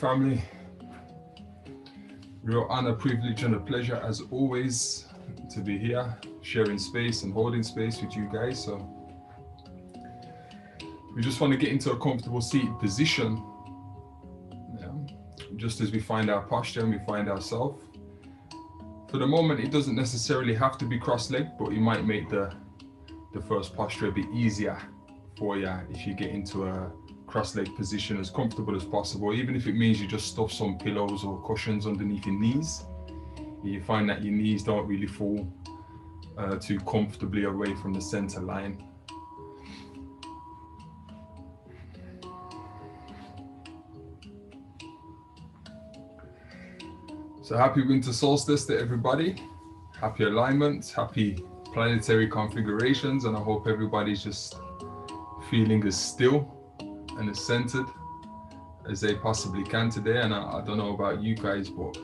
family. Real honor, privilege, and a pleasure as always to be here, sharing space and holding space with you guys. So we just want to get into a comfortable seated position, just as we find our posture and we find ourselves. For the moment, it doesn't necessarily have to be cross-legged, but it might make the first posture a bit easier for you if you get into a cross-legged position, as comfortable as possible, even if it means you just stuff some pillows or cushions underneath your knees. You find that your knees don't really fall too comfortably away from the center line. So happy winter solstice to everybody. Happy alignment, happy planetary configurations, and I hope everybody's just feeling as still and as centered as they possibly can today. And I don't know about you guys, but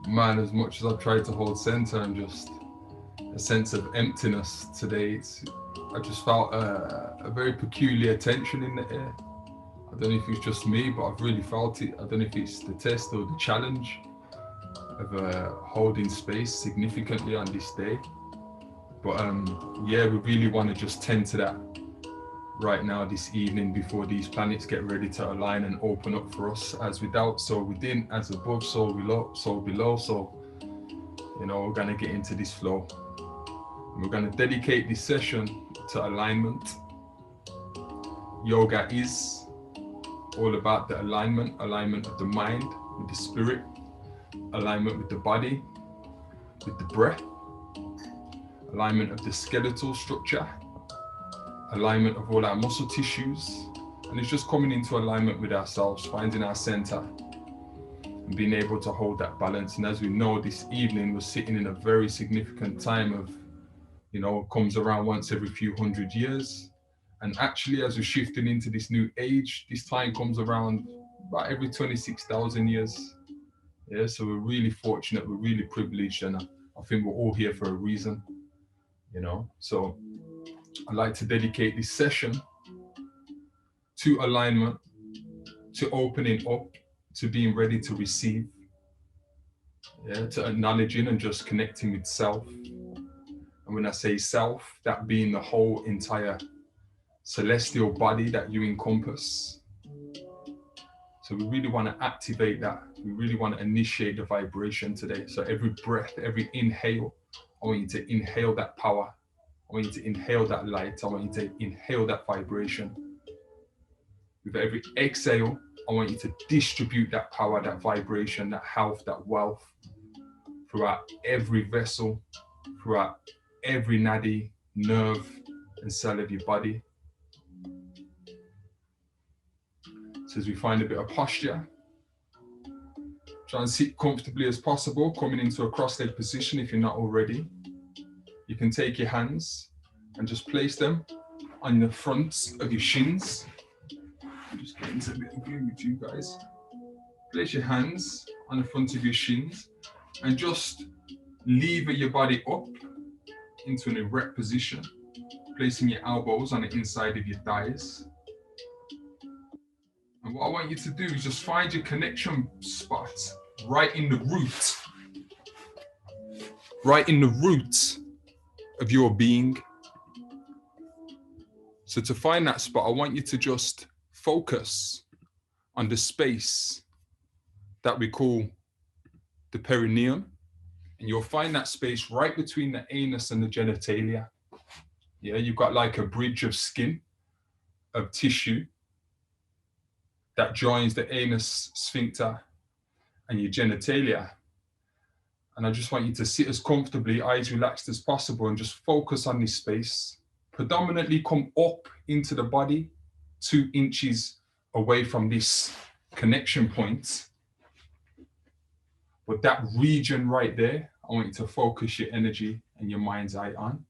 man, as much as I've tried to hold center and just a sense of emptiness today, I just felt a very peculiar tension in the air. I don't know if it's just me, but I've really felt it. I don't know if it's the test or the challenge of holding space significantly on this day. But yeah, we really want to just tend to that right now this evening before these planets get ready to align and open up for us. As without, so within, as above, so below. So you know, we're going to get into this flow. And we're going to dedicate this session to alignment. Yoga is all about the alignment of the mind with the spirit, alignment with the body, with the breath, alignment of the skeletal structure, alignment of all our muscle tissues, and it's just coming into alignment with ourselves, finding our center and being able to hold that balance. And as we know, this evening we're sitting in a very significant time of, you know, comes around once every few hundred years. And actually, as we're shifting into this new age, this time comes around about every 26,000 years. Yeah, so we're really fortunate, we're really privileged, and I think we're all here for a reason, you know. So I'd like to dedicate this session to alignment, to opening up, to being ready to receive, yeah, to acknowledging and just connecting with self. And when I say self, that being the whole entire celestial body that you encompass. So we really want to activate that. We really want to initiate the vibration today. So every breath, every inhale, I want you to inhale that power. I want you to inhale that light. I want you to inhale that vibration. With every exhale, I want you to distribute that power, that vibration, that health, that wealth throughout every vessel, throughout every nadi, nerve, and cell of your body. So as we find a bit of posture, try and sit comfortably as possible, coming into a cross-legged position if you're not already. You can take your hands and just place them on the fronts of your shins. Just get into a bit of view with you guys. Place your hands on the front of your shins and just lever your body up into an erect position, placing your elbows on the inside of your thighs. And what I want you to do is just find your connection spot right in the root of your being. So to find that spot, I want you to just focus on the space that we call the perineum. And you'll find that space right between the anus and the genitalia. Yeah, you've got like a bridge of skin, of tissue that joins the anus sphincter and your genitalia. And I just want you to sit as comfortably, eyes relaxed as possible, and just focus on this space. Predominantly come up into the body, 2 inches away from this connection point. But that region right there, I want you to focus your energy and your mind's eye on.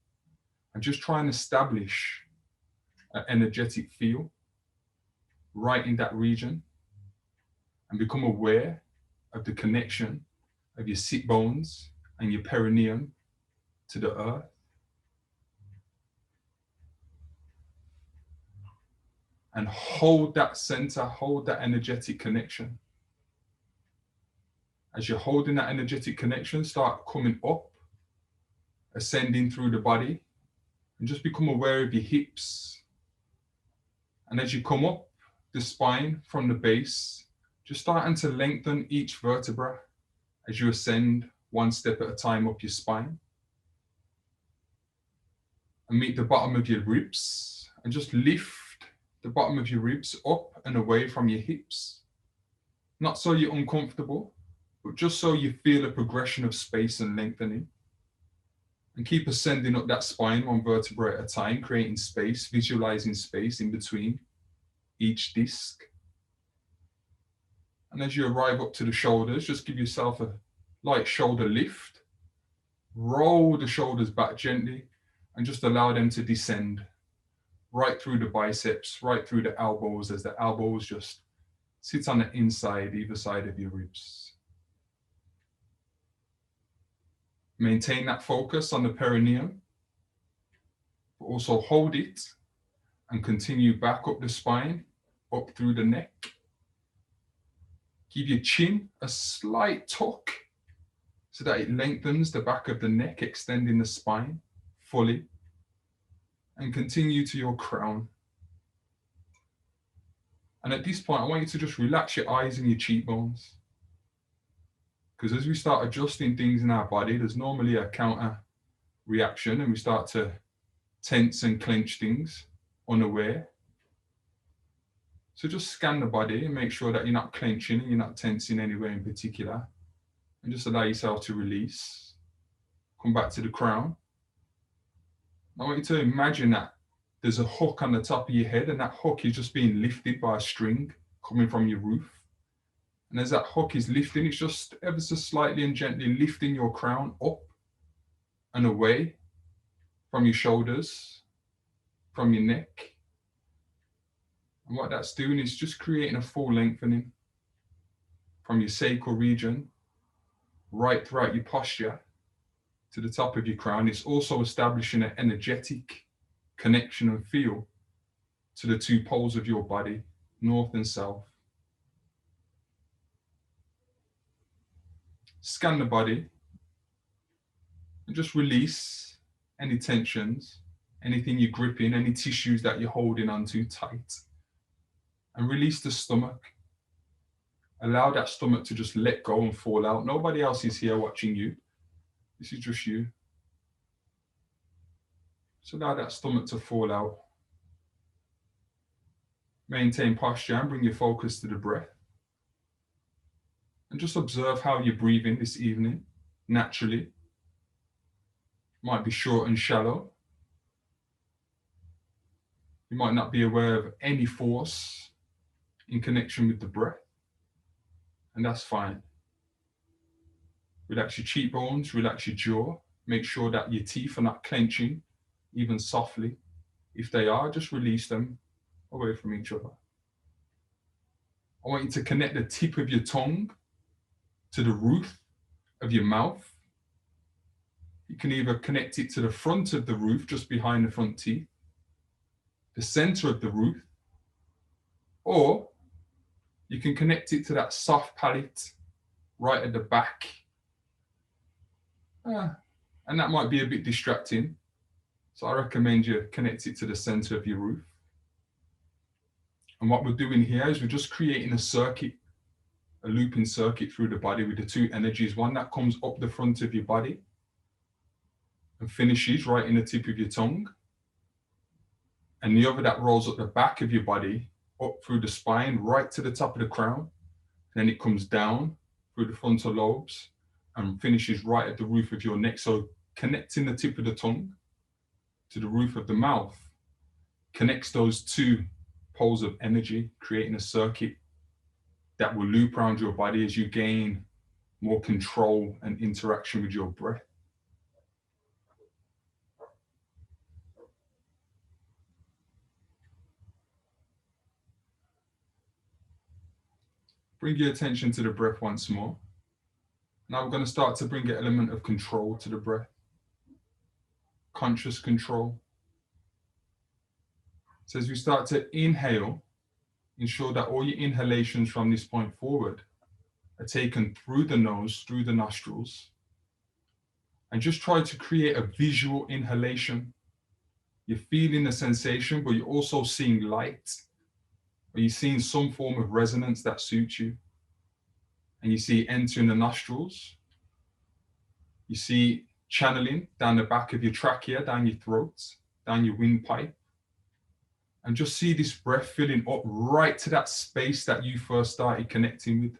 And just try and establish an energetic feel right in that region, and become aware of the connection of your sit bones and your perineum to the earth. And hold that center, hold that energetic connection. As you're holding that energetic connection, start coming up, ascending through the body, and just become aware of your hips. And as you come up the spine from the base, just starting to lengthen each vertebra as you ascend one step at a time up your spine. And meet the bottom of your ribs and just lift the bottom of your ribs up and away from your hips. Not so you're uncomfortable, but just so you feel a progression of space and lengthening. And keep ascending up that spine one vertebra at a time, creating space, visualizing space in between each disc. And as you arrive up to the shoulders, just give yourself a light shoulder lift. Roll the shoulders back gently and just allow them to descend right through the biceps, right through the elbows, as the elbows just sit on the inside, either side of your ribs. Maintain that focus on the perineum, but also hold it and continue back up the spine, up through the neck. Give your chin a slight tuck so that it lengthens the back of the neck, extending the spine fully. And continue to your crown. And at this point, I want you to just relax your eyes and your cheekbones. Because as we start adjusting things in our body, there's normally a counter reaction and we start to tense and clench things unaware. So just scan the body and make sure that you're not clenching and you're not tensing anywhere in particular. And just allow yourself to release. Come back to the crown. I want you to imagine that there's a hook on the top of your head and that hook is just being lifted by a string coming from your roof. And as that hook is lifting, it's just ever so slightly and gently lifting your crown up and away from your shoulders, from your neck. And what that's doing is just creating a full lengthening from your sacral region right throughout your posture to the top of your crown. It's also establishing an energetic connection and feel to the two poles of your body, north and south. Scan the body and just release any tensions, anything you're gripping, any tissues that you're holding onto tight. And release the stomach. Allow that stomach to just let go and fall out. Nobody else is here watching you. This is just you. So allow that stomach to fall out. Maintain posture and bring your focus to the breath. And just observe how you're breathing this evening, naturally. Might be short and shallow. You might not be aware of any force in connection with the breath. And that's fine. Relax your cheekbones, relax your jaw. Make sure that your teeth are not clenching, even softly. If they are, just release them away from each other. I want you to connect the tip of your tongue to the roof of your mouth. You can either connect it to the front of the roof, just behind the front teeth, the center of the roof, or you can connect it to that soft palate right at the back. And that might be a bit distracting. So I recommend you connect it to the center of your roof. And what we're doing here is we're just creating a circuit, a looping circuit through the body with the two energies. One that comes up the front of your body and finishes right in the tip of your tongue. And the other that rolls up the back of your body, up through the spine, right to the top of the crown. And then it comes down through the frontal lobes and finishes right at the roof of your neck. So connecting the tip of the tongue to the roof of the mouth connects those two poles of energy, creating a circuit that will loop around your body as you gain more control and interaction with your breath. Bring your attention to the breath once more. Now we're going to start to bring an element of control to the breath. Conscious control. So as we start to inhale, ensure that all your inhalations from this point forward are taken through the nose, through the nostrils, and just try to create a visual inhalation. You're feeling the sensation, but you're also seeing light, or you're seeing some form of resonance that suits you. And you see it entering the nostrils. You see channeling down the back of your trachea, down your throat, down your windpipe. And just see this breath filling up right to that space that you first started connecting with.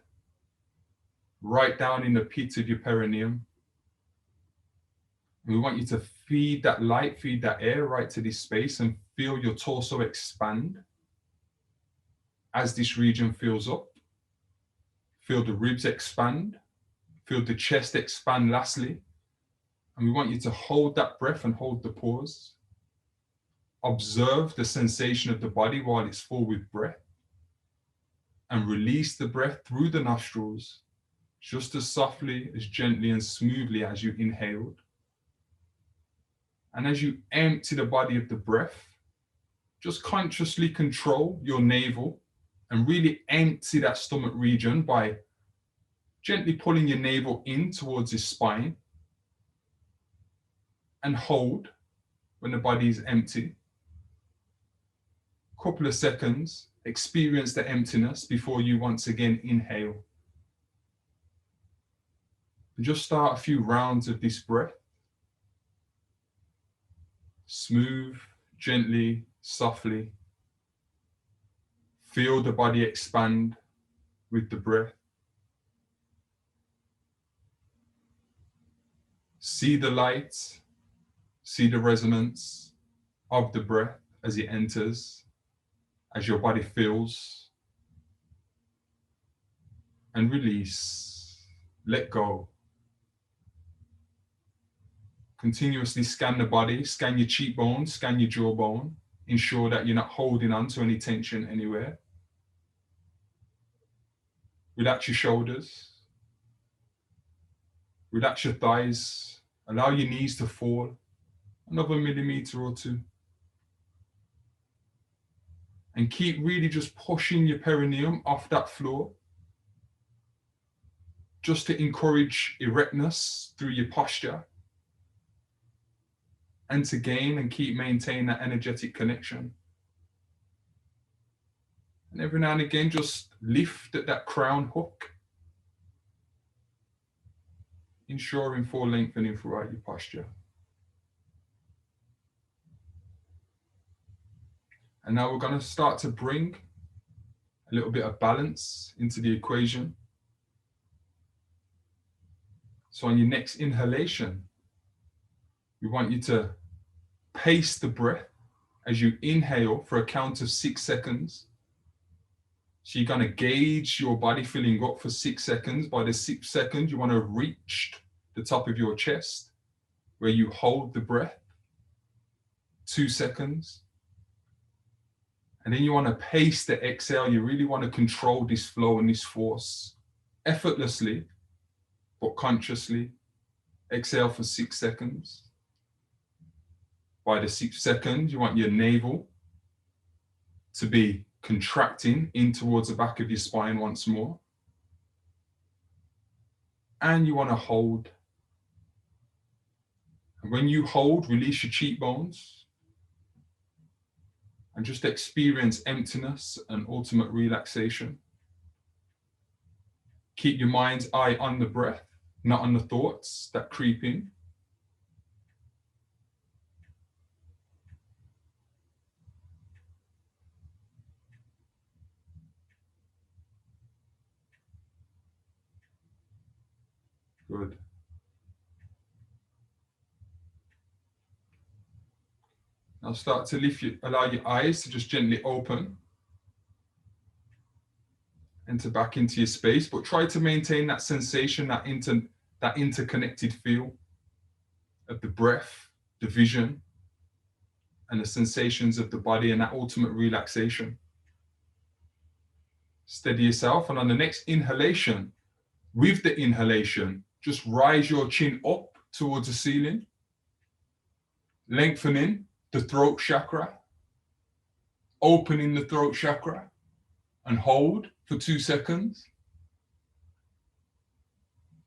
Right down in the pit of your perineum. And we want you to feed that light, feed that air right to this space and feel your torso expand as this region fills up. Feel the ribs expand. Feel the chest expand lastly. And we want you to hold that breath and hold the pause. Observe the sensation of the body while it's full with breath. And release the breath through the nostrils just as softly, as gently and smoothly as you inhaled. And as you empty the body of the breath, just consciously control your navel and really empty that stomach region by gently pulling your navel in towards your spine and hold when the body is empty. Couple of seconds, experience the emptiness before you once again inhale. And just start a few rounds of this breath. Smooth, gently, softly. Feel the body expand with the breath. See the light, see the resonance of the breath as it enters, as your body fills. And release, let go. Continuously scan the body, scan your cheekbone, scan your jawbone. Ensure that you're not holding on to any tension anywhere. Relax your shoulders. Relax your thighs. Allow your knees to fall another millimeter or two. And keep really just pushing your perineum off that floor, just to encourage erectness through your posture, and to gain and keep maintaining that energetic connection. And every now and again, just lift at that crown hook, ensuring full lengthening throughout your posture. And now we're going to start to bring a little bit of balance into the equation. So on your next inhalation, we want you to pace the breath as you inhale for a count of 6 seconds. So you're going to gauge your body filling up for 6 seconds. By the 6th second, you want to reach the top of your chest where you hold the breath. 2 seconds. And then you want to pace the exhale. You really want to control this flow and this force effortlessly, but consciously. Exhale for 6 seconds. By the 6th second, you want your navel to be contracting in towards the back of your spine once more. And you want to hold. And when you hold, release your cheekbones and just experience emptiness and ultimate relaxation. Keep your mind's eye on the breath, not on the thoughts that creep in. Good. Now start to allow your eyes to just gently open. Enter back into your space, but try to maintain that sensation, that interconnected feel of the breath, the vision, and the sensations of the body and that ultimate relaxation. Steady yourself, and on the next inhalation, with the inhalation, just rise your chin up towards the ceiling, lengthening the throat chakra, opening the throat chakra, and hold for 2 seconds.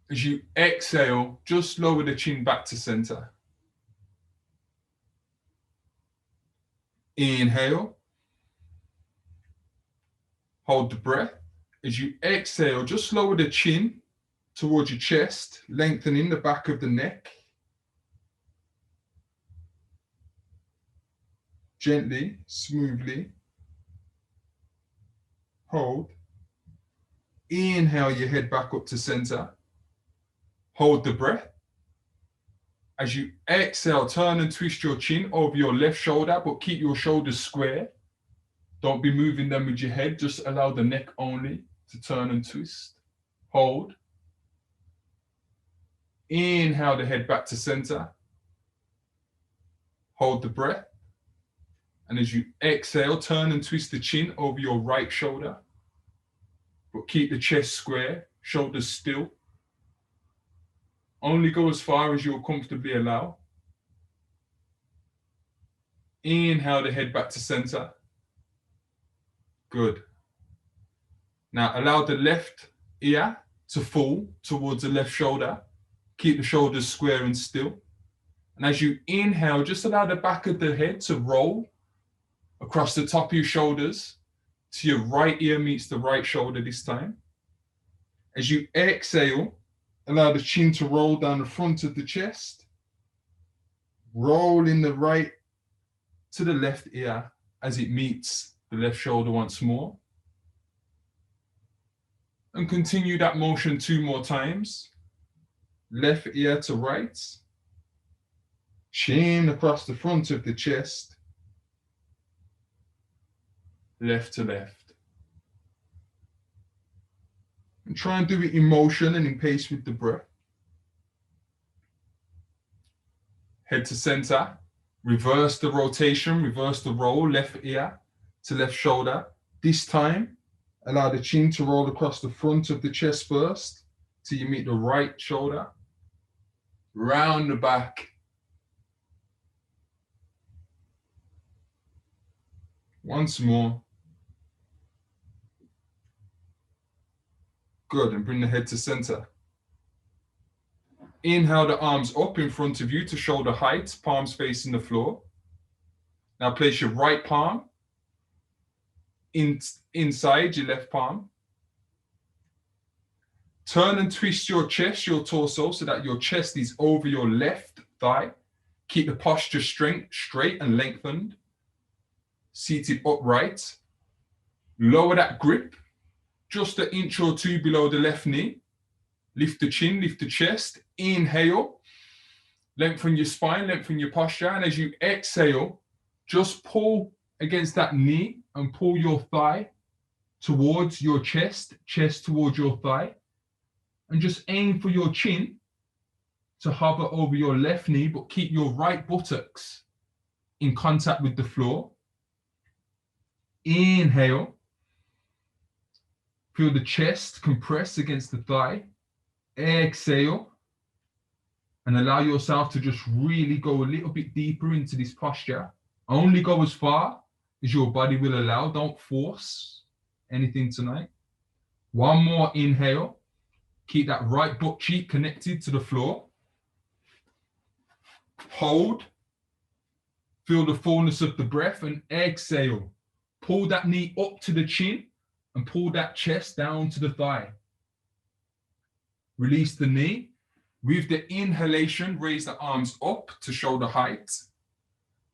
As you exhale, just lower the chin back to center. Inhale. Hold the breath. As you exhale, just lower the chin towards your chest, lengthening the back of the neck. Gently, smoothly. Hold. Inhale your head back up to center. Hold the breath. As you exhale, turn and twist your chin over your left shoulder, but keep your shoulders square. Don't be moving them with your head. Just allow the neck only to turn and twist. Hold. Inhale the head back to center. Hold the breath. And as you exhale, turn and twist the chin over your right shoulder. But keep the chest square, shoulders still. Only go as far as you'll comfortably allow. Inhale the head back to center. Good. Now allow the left ear to fall towards the left shoulder. Keep the shoulders square and still. And as you inhale, just allow the back of the head to roll across the top of your shoulders to your right ear meets the right shoulder this time. As you exhale, allow the chin to roll down the front of the chest. Roll in the right to the left ear as it meets the left shoulder once more. And continue that motion 2 more times. Left ear to right. Chin across the front of the chest. Left to left. And try and do it in motion and in pace with the breath. Head to center. Reverse the rotation, reverse the roll, left ear to left shoulder. This time, allow the chin to roll across the front of the chest first till you meet the right shoulder. Round the back. Once more. Good, and bring the head to center. Inhale the arms up in front of you to shoulder height, palms facing the floor. Now place your right palm inside your left palm. Turn and twist your chest, your torso, so that your chest is over your left thigh. Keep the posture straight and lengthened. Seated upright. Lower that grip, just an inch or 2 below the left knee. Lift the chin, lift the chest. Inhale. Lengthen your spine, lengthen your posture. And as you exhale, just pull against that knee and pull your thigh towards your chest, chest towards your thigh. And just aim for your chin to hover over your left knee, but keep your right buttocks in contact with the floor. Inhale. Feel the chest compress against the thigh. Exhale. And allow yourself to just really go a little bit deeper into this posture. Only go as far as your body will allow. Don't force anything tonight. One more inhale. Keep that right butt cheek connected to the floor. Hold. Feel the fullness of the breath and exhale. Pull that knee up to the chin and pull that chest down to the thigh. Release the knee. With the inhalation, raise the arms up to shoulder height.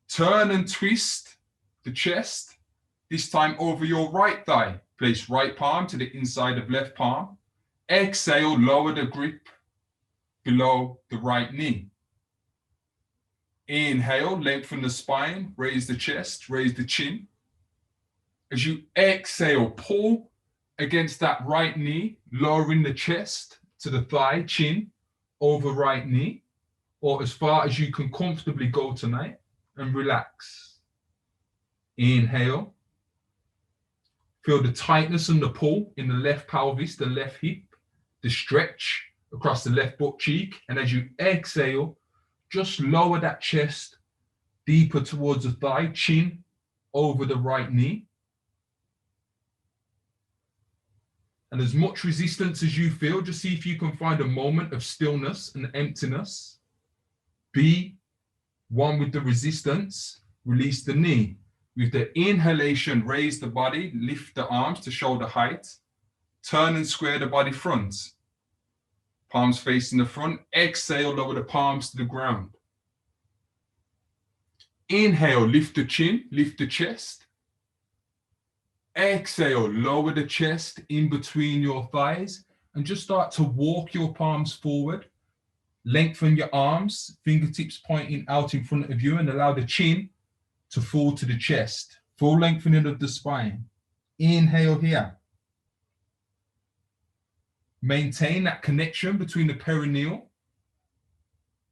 Turn and twist the chest, this time over your right thigh. Place right palm to the inside of left palm. Exhale, lower the grip below the right knee. Inhale, lengthen the spine, raise the chest, raise the chin. As you exhale, pull against that right knee, lowering the chest to the thigh, chin over right knee, or as far as you can comfortably go tonight, and relax. Inhale. Feel the tightness and the pull in the left pelvis, the left hip, the stretch across the left butt cheek. And as you exhale, just lower that chest deeper towards the thigh, chin over the right knee. And as much resistance as you feel, just see if you can find a moment of stillness and emptiness. Be one with the resistance. Release the knee. With the inhalation, raise the body, lift the arms to shoulder height. Turn and square the body front. Palms facing the front. Exhale, lower the palms to the ground. Inhale, lift the chin, lift the chest. Exhale, lower the chest in between your thighs and just start to walk your palms forward. Lengthen your arms, fingertips pointing out in front of you, and allow the chin to fall to the chest. Full lengthening of the spine. Inhale here. Maintain that connection between the perineal.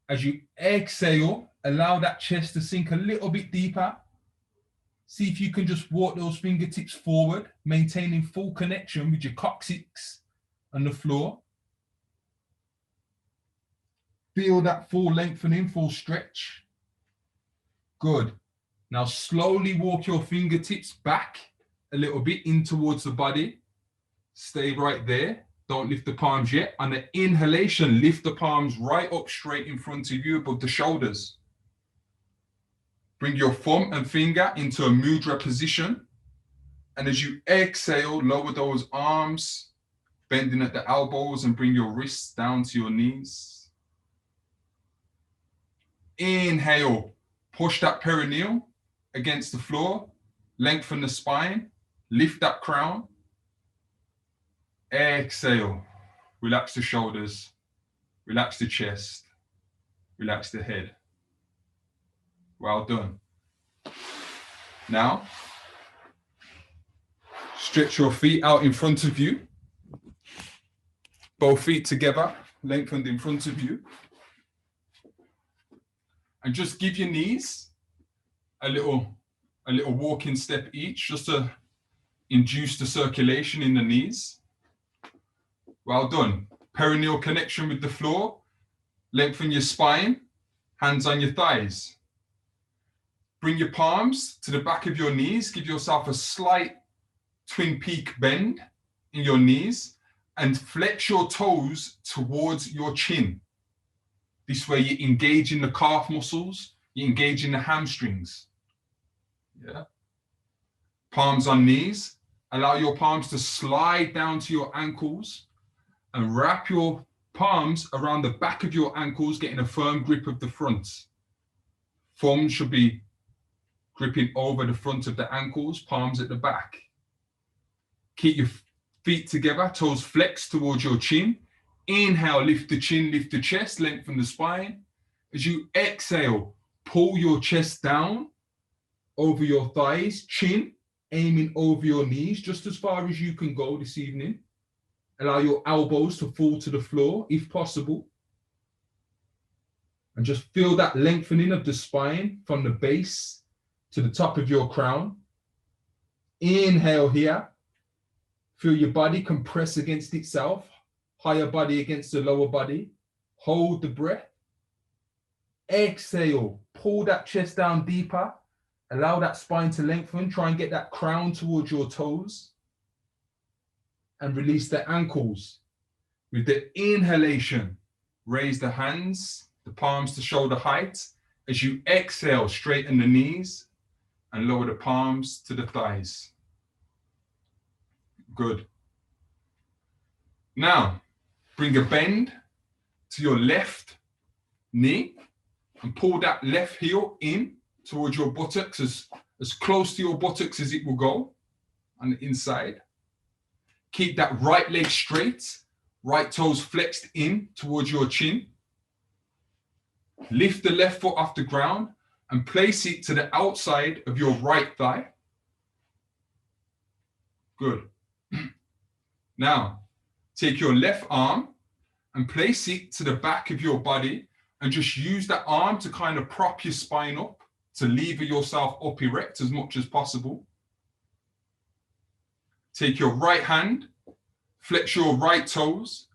As you exhale, allow that chest to sink a little bit deeper. See if you can just walk those fingertips forward, maintaining full connection with your coccyx and the floor. Feel that full lengthening, full stretch. Good. Now slowly walk your fingertips back a little bit in towards the body. Stay right there. Don't lift the palms yet. On the inhalation, lift the palms right up straight in front of you above the shoulders. Bring your thumb and finger into a mudra position. And as you exhale, lower those arms, bending at the elbows, and bring your wrists down to your knees. Inhale, push that perineal against the floor, lengthen the spine, lift that crown. Exhale, relax the shoulders, relax the chest, relax the head. Well done. Now, stretch your feet out in front of you. Both feet together, lengthened in front of you. And just give your knees a little walking step each, just to induce the circulation in the knees. Well done. Perineal connection with the floor. Lengthen your spine, hands on your thighs. Bring your palms to the back of your knees. Give yourself a slight twin peak bend in your knees and flex your toes towards your chin. This way you engage in the calf muscles, you engage in the hamstrings. Yeah. Palms on knees. Allow your palms to slide down to your ankles and wrap your palms around the back of your ankles, getting a firm grip of the front. Thumb should be gripping over the front of the ankles, palms at the back. Keep your feet together, toes flexed towards your chin. Inhale, lift the chin, lift the chest, lengthen the spine. As you exhale, pull your chest down over your thighs, chin aiming over your knees, just as far as you can go this evening. Allow your elbows to fall to the floor, if possible. And just feel that lengthening of the spine from the base to the top of your crown. Inhale here. Feel your body compress against itself, higher body against the lower body. Hold the breath. Exhale, pull that chest down deeper. Allow that spine to lengthen. Try and get that crown towards your toes. And release the ankles. With the inhalation, raise the hands, the palms to shoulder height. As you exhale, straighten the knees and lower the palms to the thighs. Good. Now, bring a bend to your left knee and pull that left heel in towards your buttocks, as close to your buttocks as it will go on the inside. Keep that right leg straight, right toes flexed in towards your chin. Lift the left foot off the ground and place it to the outside of your right thigh. Good. Now, take your left arm and place it to the back of your body and just use that arm to kind of prop your spine up, to lever yourself up erect as much as possible. Take your right hand, flex your right toes,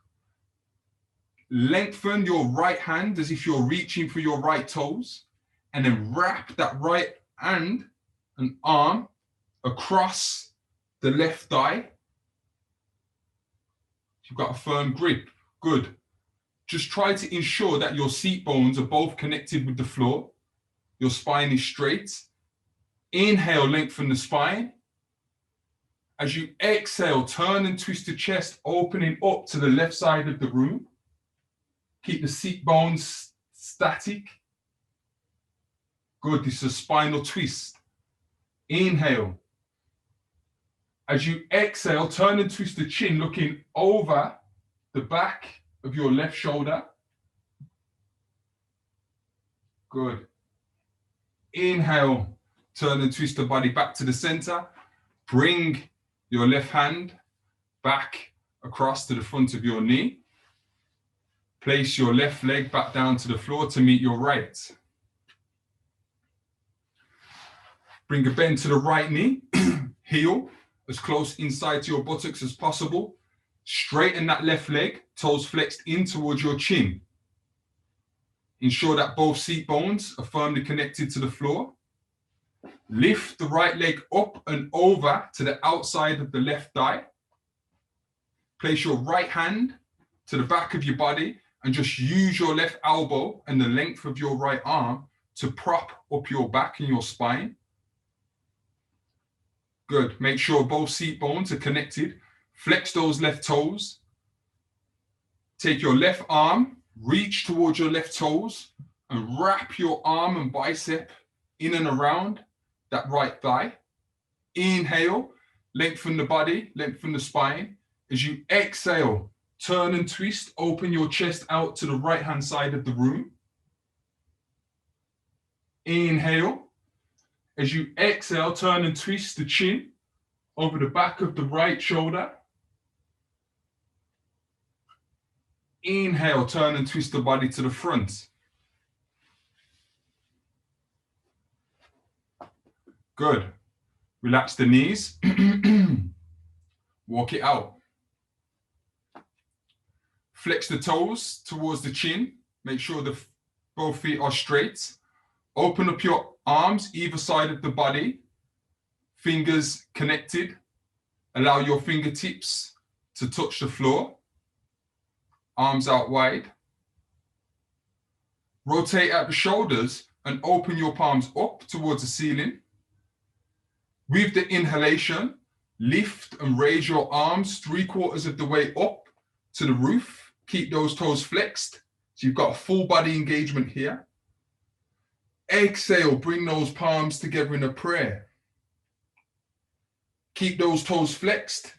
lengthen your right hand as if you're reaching for your right toes, and then wrap that right hand and arm across the left thigh. You've got a firm grip. Good. Just try to ensure that your seat bones are both connected with the floor. Your spine is straight. Inhale, lengthen the spine. As you exhale, turn and twist the chest, opening up to the left side of the room. Keep the seat bones static. Good. This is a spinal twist. Inhale. As you exhale, turn and twist the chin, looking over the back of your left shoulder. Good. Inhale, turn and twist the body back to the center. Bring your left hand back across to the front of your knee. Place your left leg back down to the floor to meet your right. Bring a bend to the right knee. Heel as close inside to your buttocks as possible. Straighten that left leg, toes flexed in towards your chin. Ensure that both seat bones are firmly connected to the floor. Lift the right leg up and over to the outside of the left thigh. Place your right hand to the back of your body and just use your left elbow and the length of your right arm to prop up your back and your spine. Good. Make sure both seat bones are connected. Flex those left toes. Take your left arm, reach towards your left toes, and wrap your arm and bicep in and around that right thigh. Inhale, lengthen the body, lengthen the spine. As you exhale, turn and twist, open your chest out to the right-hand side of the room. Inhale. As you exhale, turn and twist the chin over the back of the right shoulder. Inhale, turn and twist the body to the front. Good. Relax the knees. Walk it out. Flex the toes towards the chin. Make sure both feet are straight. Open up your arms either side of the body. Fingers connected. Allow your fingertips to touch the floor. Arms out wide. Rotate at the shoulders and open your palms up towards the ceiling. With the inhalation, lift and raise your arms 3/4 of the way up to the roof. Keep those toes flexed. So you've got a full body engagement here. Exhale, bring those palms together in a prayer. Keep those toes flexed.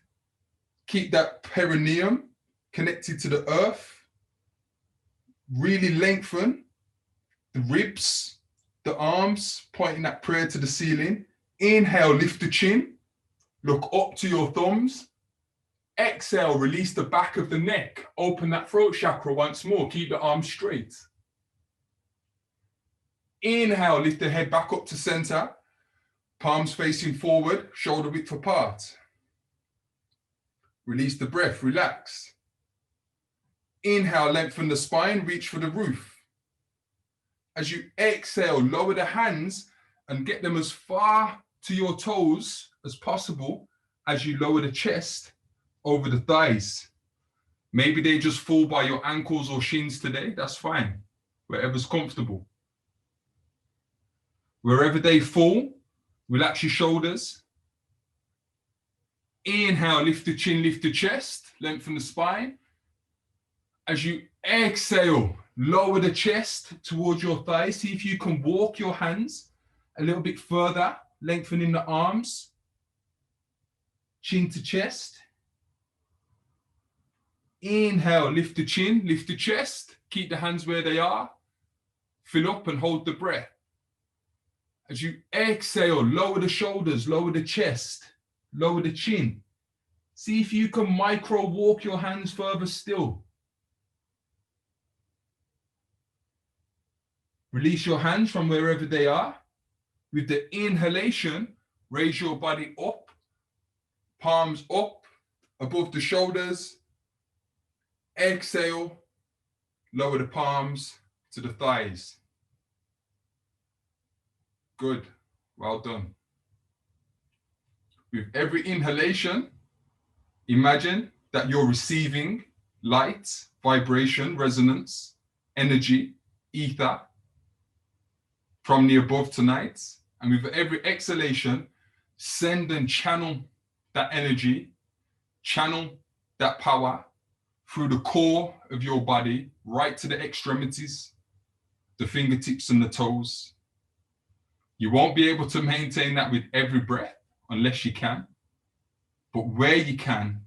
Keep that perineum connected to the earth. Really lengthen the ribs, the arms, pointing that prayer to the ceiling. Inhale, lift the chin. Look up to your thumbs. Exhale, release the back of the neck. Open that throat chakra once more. Keep the arms straight. Inhale, lift the head back up to center. Palms facing forward, shoulder width apart. Release the breath, relax. Inhale, lengthen the spine, reach for the roof. As you exhale, lower the hands and get them as far to your toes as possible as you lower the chest over the thighs. Maybe they just fall by your ankles or shins today, that's fine. Wherever's comfortable. Wherever they fall, relax your shoulders. Inhale, lift the chin, lift the chest, lengthen the spine. As you exhale, lower the chest towards your thighs. See if you can walk your hands a little bit further, lengthening the arms. Chin to chest. Inhale, lift the chin, lift the chest. Keep the hands where they are. Fill up and hold the breath. As you exhale, lower the shoulders, lower the chest, lower the chin. See if you can micro walk your hands further still. Release your hands from wherever they are. With the inhalation, raise your body up, palms up, above the shoulders. Exhale, lower the palms to the thighs. Good, well done. With every inhalation, imagine that you're receiving light, vibration, resonance, energy, ether from the above tonight. And with every exhalation, send and channel that energy, channel that power through the core of your body, right to the extremities, the fingertips and the toes. You won't be able to maintain that with every breath unless you can. But where you can,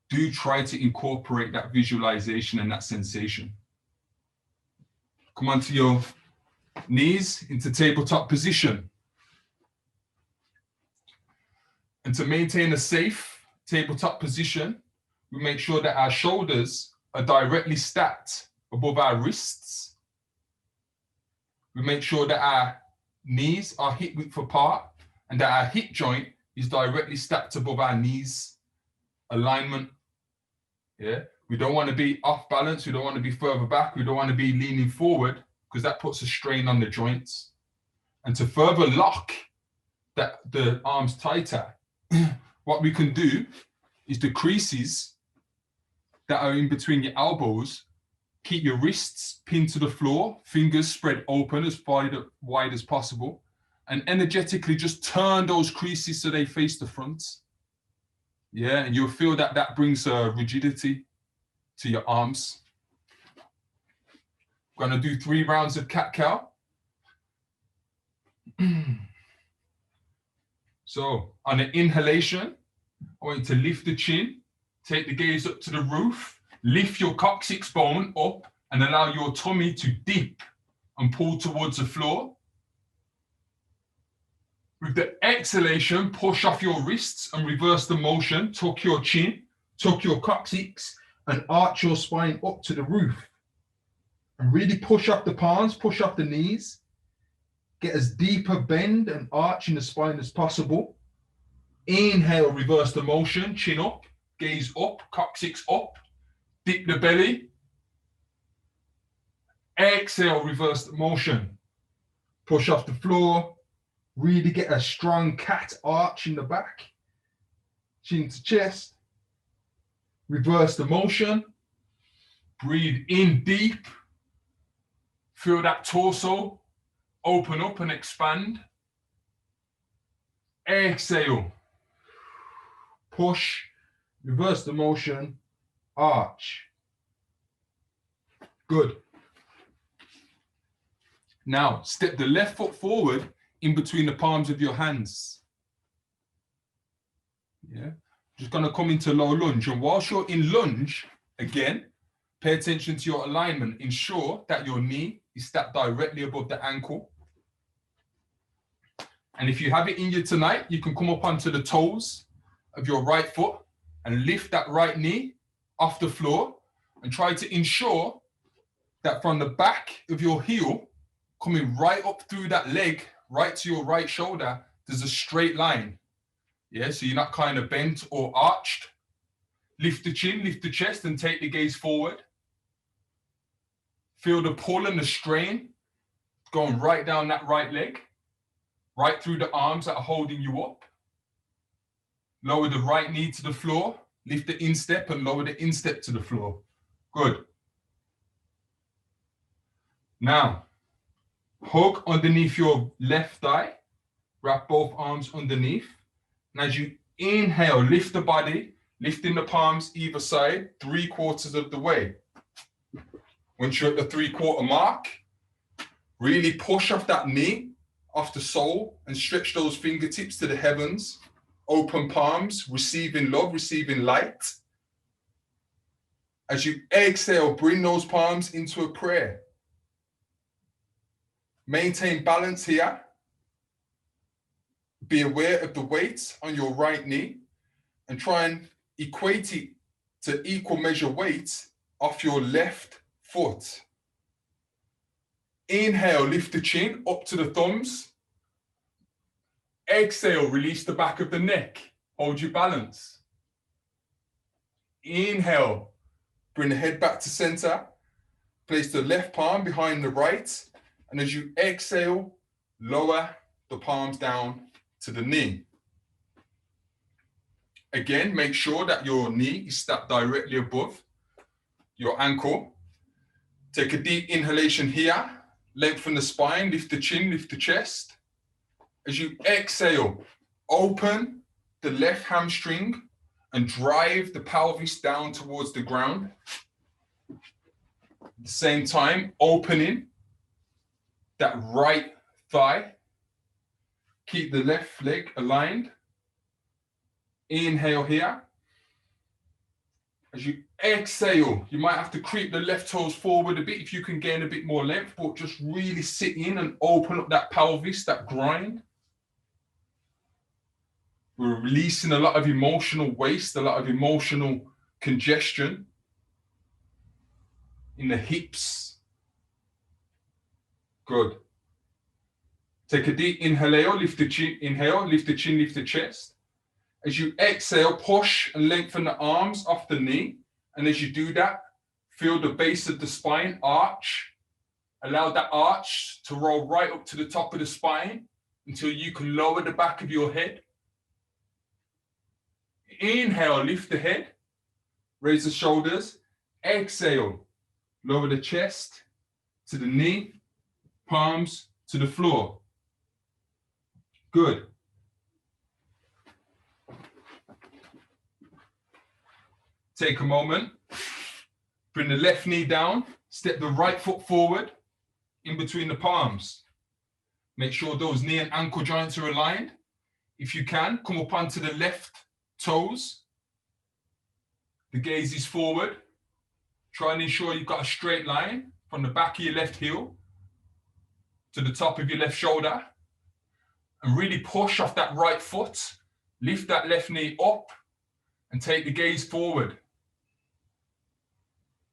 do try to incorporate that visualization and that sensation. Come onto your knees into tabletop position. And to maintain a safe tabletop position, we make sure that our shoulders are directly stacked above our wrists. We make sure that our knees are hip width apart and that our hip joint is directly stacked above our knees. Alignment. Yeah, we don't want to be off balance. We don't want to be further back. We don't want to be leaning forward because that puts a strain on the joints. And to further lock the arms tighter, what we can do is the creases that are in between your elbows, keep your wrists pinned to the floor, fingers spread open as wide as possible, and energetically just turn those creases so they face the front. Yeah, and you'll feel that that brings rigidity to your arms. We're going to do 3 rounds of cat-cow. So on an inhalation, I want you to lift the chin, take the gaze up to the roof, lift your coccyx bone up and allow your tummy to dip and pull towards the floor. With the exhalation, push off your wrists and reverse the motion. Tuck your chin, tuck your coccyx and arch your spine up to the roof. And really push up the palms, push up the knees. Get as deep a bend and arch in the spine as possible. Inhale, reverse the motion, chin up, gaze up, coccyx up, dip the belly. Exhale, reverse the motion. Push off the floor. Really get a strong cat arch in the back. Chin to chest. Reverse the motion. Breathe in deep. Feel that torso open up and expand. Exhale. Push. Reverse the motion. Arch. Good. Now, step the left foot forward in between the palms of your hands. Yeah. Just going to come into low lunge. And whilst you're in lunge, again, pay attention to your alignment. Ensure that your knee is stacked directly above the ankle. And if you have it in you tonight, you can come up onto the toes of your right foot and lift that right knee off the floor and try to ensure that from the back of your heel, coming right up through that leg, right to your right shoulder, there's a straight line. Yeah, so you're not kind of bent or arched. Lift the chin, lift the chest and take the gaze forward. Feel the pull and the strain going right down that right leg, right through the arms that are holding you up. Lower the right knee to the floor, lift the instep and lower the instep to the floor. Good. Now, hug underneath your left thigh, wrap both arms underneath. And as you inhale, lift the body, lifting the palms either side, 3/4 of the way. Once you're at the 3/4 mark, really push off that knee, off the sole, and stretch those fingertips to the heavens. Open palms, receiving love, receiving light. As you exhale, bring those palms into a prayer. Maintain balance here. Be aware of the weight on your right knee and try and equate it to equal measure weight off your left foot. Inhale, lift the chin up to the thumbs. Exhale, release the back of the neck. Hold your balance. Inhale, bring the head back to center. Place the left palm behind the right. And as you exhale, lower the palms down to the knee. Again, make sure that your knee is stacked directly above your ankle. Take a deep inhalation here. Lengthen the spine, lift the chin, lift the chest. As you exhale, open the left hamstring and drive the pelvis down towards the ground. At the same time, opening that right thigh. Keep the left leg aligned. Inhale here. As you exhale, you might have to creep the left toes forward a bit if you can gain a bit more length, but just really sit in and open up that pelvis, that grind. We're releasing a lot of emotional waste, a lot of emotional congestion in the hips. Good. Take a deep inhale, lift the chin, lift the chin, lift the chest. As you exhale, push and lengthen the arms off the knee. And as you do that, feel the base of the spine arch. Allow that arch to roll right up to the top of the spine until you can lower the back of your head. Inhale, lift the head, raise the shoulders. Exhale, lower the chest to the knee, palms to the floor. Good. Take a moment, bring the left knee down, step the right foot forward in between the palms. Make sure those knee and ankle joints are aligned. If you can, come up onto the left toes. The gaze is forward. Try and ensure you've got a straight line from the back of your left heel to the top of your left shoulder. And really push off that right foot. Lift that left knee up and take the gaze forward.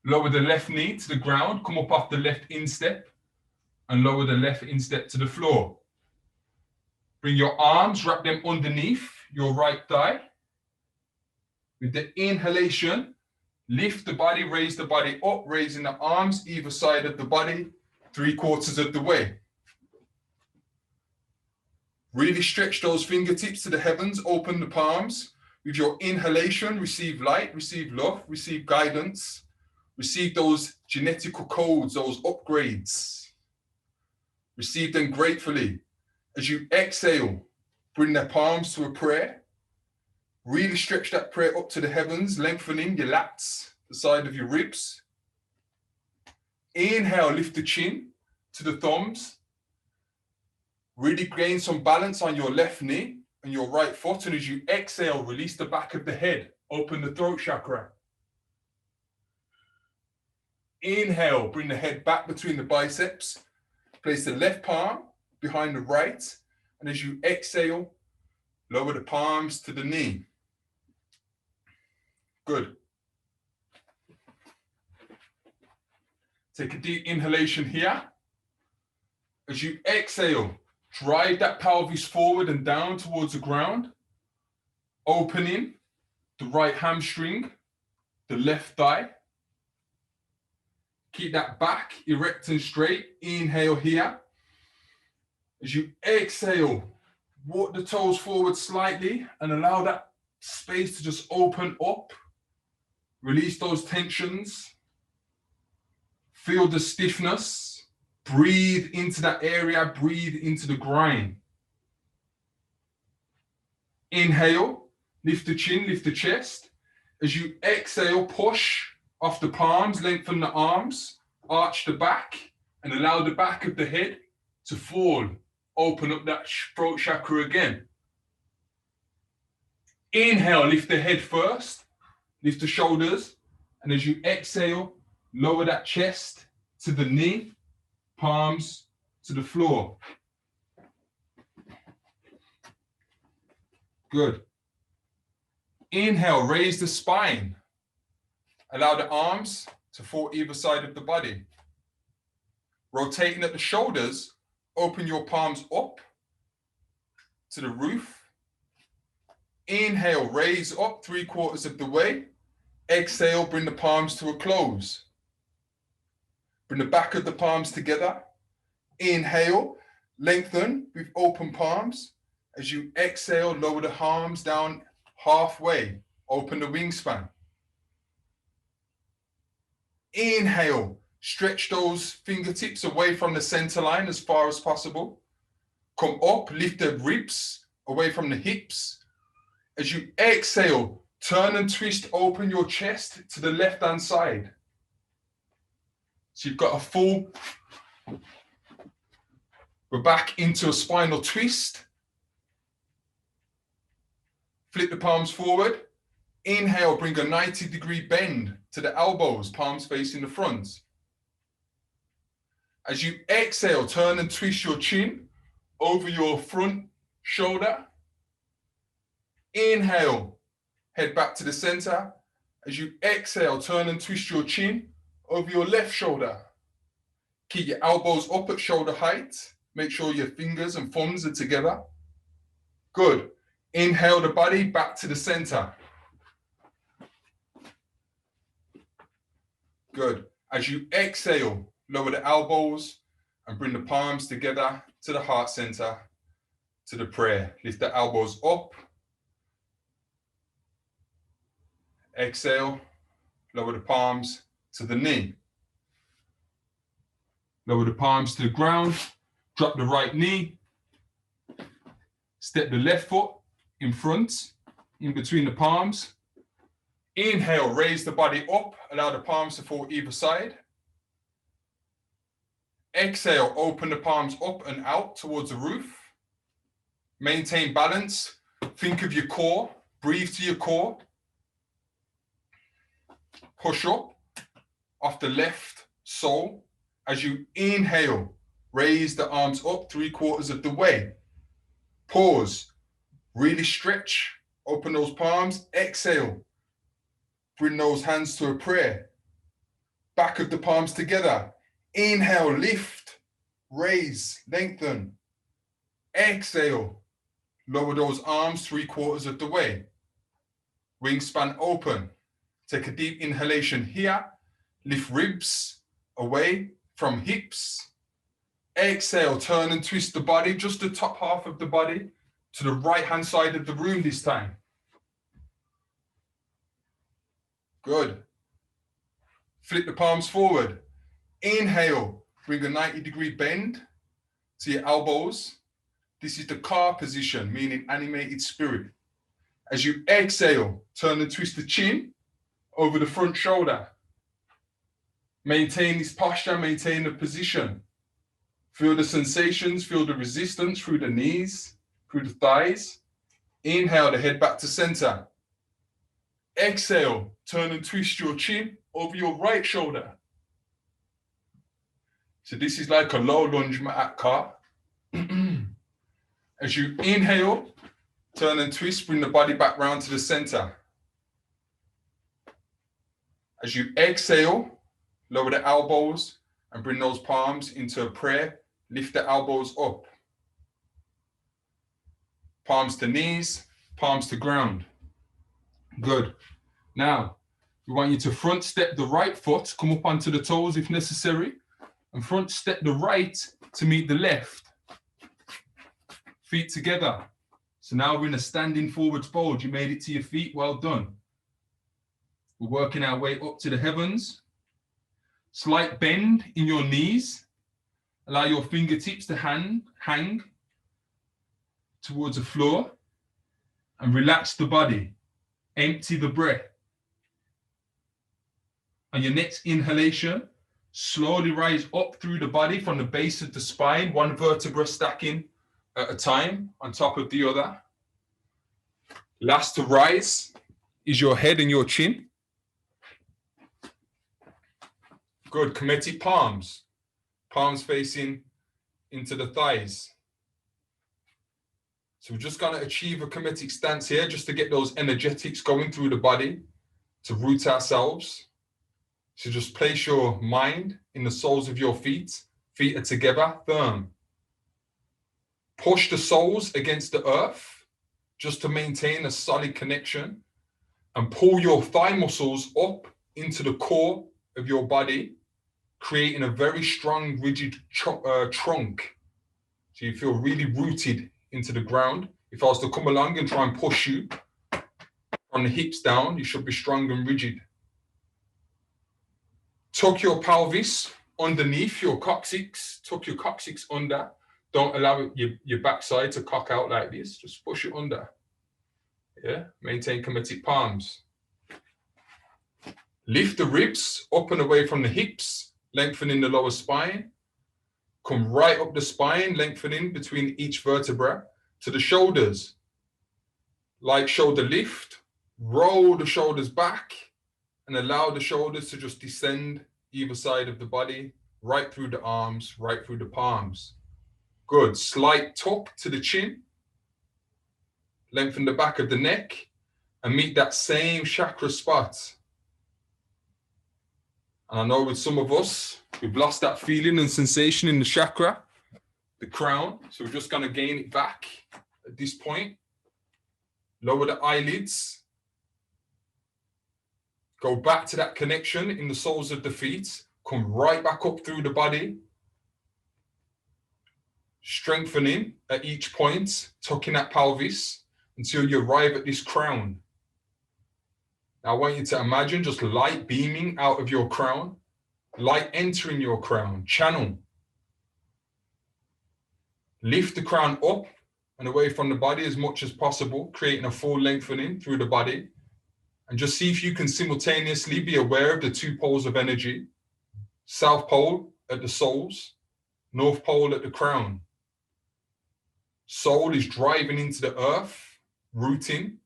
Lower the left knee to the ground, come up off the left instep and lower the left instep to the floor. Bring your arms, wrap them underneath your right thigh. With the inhalation, lift the body, raise the body up, raising the arms either side of the body, 3/4 of the way. Really stretch those fingertips to the heavens, open the palms. With your inhalation, receive light, receive love, receive guidance. Receive those genetical codes, those upgrades. Receive them gratefully. As you exhale, bring the palms to a prayer. Really stretch that prayer up to the heavens, lengthening your lats, the side of your ribs. Inhale, lift the chin to the thumbs. Really gain some balance on your left knee and your right foot. And as you exhale, release the back of the head, open the throat chakra. Inhale, bring the head back between the biceps. Place the left palm behind the right. And as you exhale, lower the palms to the knee. Good. Take a deep inhalation here. As you exhale, drive that pelvis forward and down towards the ground. Opening the right hamstring, the left thigh. Keep that back erect and straight. Inhale here. As you exhale, walk the toes forward slightly and allow that space to just open up. Release those tensions. Feel the stiffness. Breathe into that area. Breathe into the grind. Inhale, lift the chin, lift the chest. As you exhale, push off the palms, lengthen the arms, arch the back, and allow the back of the head to fall. Open up that throat chakra again. Inhale, lift the head first, lift the shoulders, and as you exhale, lower that chest to the knee, palms to the floor. Good. Inhale, raise the spine. Allow the arms to fall either side of the body. Rotating at the shoulders, open your palms up to the roof. Inhale, raise up 3/4 of the way. Exhale, bring the palms to a close. Bring the back of the palms together. Inhale, lengthen with open palms. As you exhale, lower the arms down halfway, open the wingspan. Inhale, stretch those fingertips away from the center line as far as possible. Come up, lift the ribs away from the hips. As you exhale, turn and twist, open your chest to the left-hand side. So you've got a full, we're back into a spinal twist. Flip the palms forward. Inhale, bring a 90-degree bend to the elbows, palms facing the front. As you exhale, turn and twist your chin over your front shoulder. Inhale, head back to the center. As you exhale, turn and twist your chin over your left shoulder. Keep your elbows up at shoulder height. Make sure your fingers and thumbs are together. Good. Inhale the body back to the center. Good. As you exhale, lower the elbows and bring the palms together to the heart center, to the prayer. Lift the elbows up. Exhale, lower the palms to the knee. Lower the palms to the ground. Drop the right knee. Step the left foot in front, in between the palms. Inhale, raise the body up. Allow the palms to fall either side. Exhale, open the palms up and out towards the roof. Maintain balance. Think of your core. Breathe to your core. Push up off the left sole. As you inhale, raise the arms up 3/4 of the way. Pause. Really stretch. Open those palms. Exhale. Bring those hands to a prayer. Back of the palms together. Inhale, lift, raise, lengthen. Exhale, lower those arms 3/4 of the way. Wingspan open. Take a deep inhalation here. Lift ribs away from hips. Exhale, turn and twist the body, just the top half of the body, to the right-hand side of the room this time. Good. Flip the palms forward. Inhale, bring a 90-degree bend to your elbows. This is the car position, meaning animated spirit. As you exhale, turn and twist the chin over the front shoulder. Maintain this posture, maintain the position. Feel the sensations, feel the resistance through the knees, through the thighs. Inhale the head back to center. Exhale, turn and twist your chin over your right shoulder. So this is like a low lunge mat car. As you inhale, turn and twist, bring the body back round to the center. As you exhale, lower the elbows and bring those palms into a prayer. Lift the elbows up. Palms to knees, palms to ground. Good. Now, we want you to front step the right foot, come up onto the toes if necessary, and front step the right to meet the left. Feet together. So now we're in a standing forwards fold. You made it to your feet, well done. We're working our way up to the heavens. Slight bend in your knees. Allow your fingertips to hang towards the floor and relax the body. Empty the breath. On your next inhalation, slowly rise up through the body from the base of the spine, one vertebra stacking at a time on top of the other. Last to rise is your head and your chin. Good. Kemetic palms. Palms facing into the thighs. So we're just going to achieve a Kemetic stance here just to get those energetics going through the body to root ourselves. So just place your mind in the soles of your feet. Feet are together, firm. Push the soles against the earth just to maintain a solid connection, and pull your thigh muscles up into the core of your body, creating a very strong, rigid trunk. So you feel really rooted into the ground. If I was to come along and try and push you, From the hips down, you should be strong and rigid. Tuck your pelvis underneath your coccyx. Tuck your coccyx under. Don't allow your backside to cock out like this. Just push it under. Yeah, maintain Kemetic palms. Lift the ribs up and away from the hips, lengthening the lower spine. Come right up the spine, lengthening between each vertebra to the shoulders. Light shoulder lift, roll the shoulders back and allow the shoulders to just descend either side of the body, right through the arms, right through the palms. Good. Slight tuck to the chin. Lengthen the back of the neck and meet that same chakra spot. And I know with some of us, we've lost that feeling and sensation in the chakra, the crown. So we're just going to gain it back at this point. Lower the eyelids. Go back to that connection in the soles of the feet. Come right back up through the body. Strengthening at each point, tucking that pelvis until you arrive at this crown. Now I want you to imagine just light beaming out of your crown, light entering your crown, channel. Lift the crown up and away from the body as much as possible, creating a full lengthening through the body. And just see if you can simultaneously be aware of the two poles of energy. South pole at the soles, north pole at the crown. Soul is driving into the earth, rooting,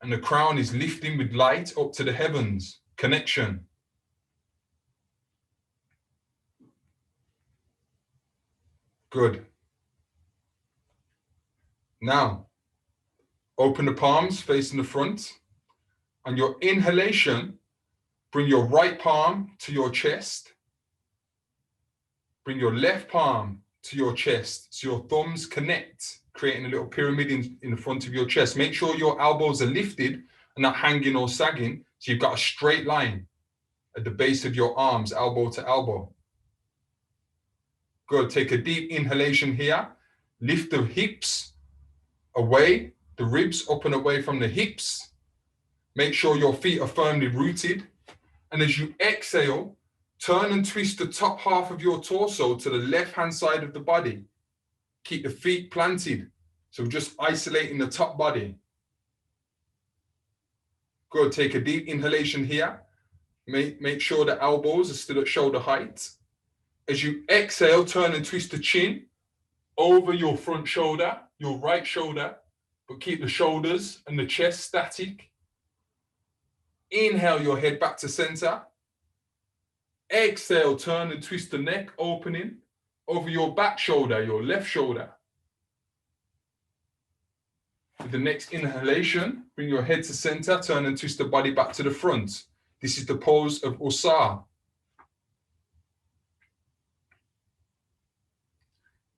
and the crown is lifting with light up to the heavens. Connection. Good. Now, open the palms facing the front. On your inhalation, bring your right palm to your chest. Bring your left palm to your chest so your thumbs connect, creating a little pyramid in the front of your chest. Make sure your elbows are lifted and not hanging or sagging, so you've got a straight line at the base of your arms, elbow to elbow. Good. Take a deep inhalation here. Lift the hips away, the ribs up and away from the hips. Make sure your feet are firmly rooted. And as you exhale, turn and twist the top half of your torso to the left-hand side of the body. Keep the feet planted. So just isolating the top body. Good. Take a deep inhalation here. Make sure the elbows are still at shoulder height. As you exhale, turn and twist the chin over your front shoulder, your right shoulder, but keep the shoulders and the chest static. Inhale your head back to center. Exhale, turn and twist the neck, opening over your back shoulder, your left shoulder. With the next inhalation, bring your head to center, turn and twist the body back to the front. This is the pose of Usa.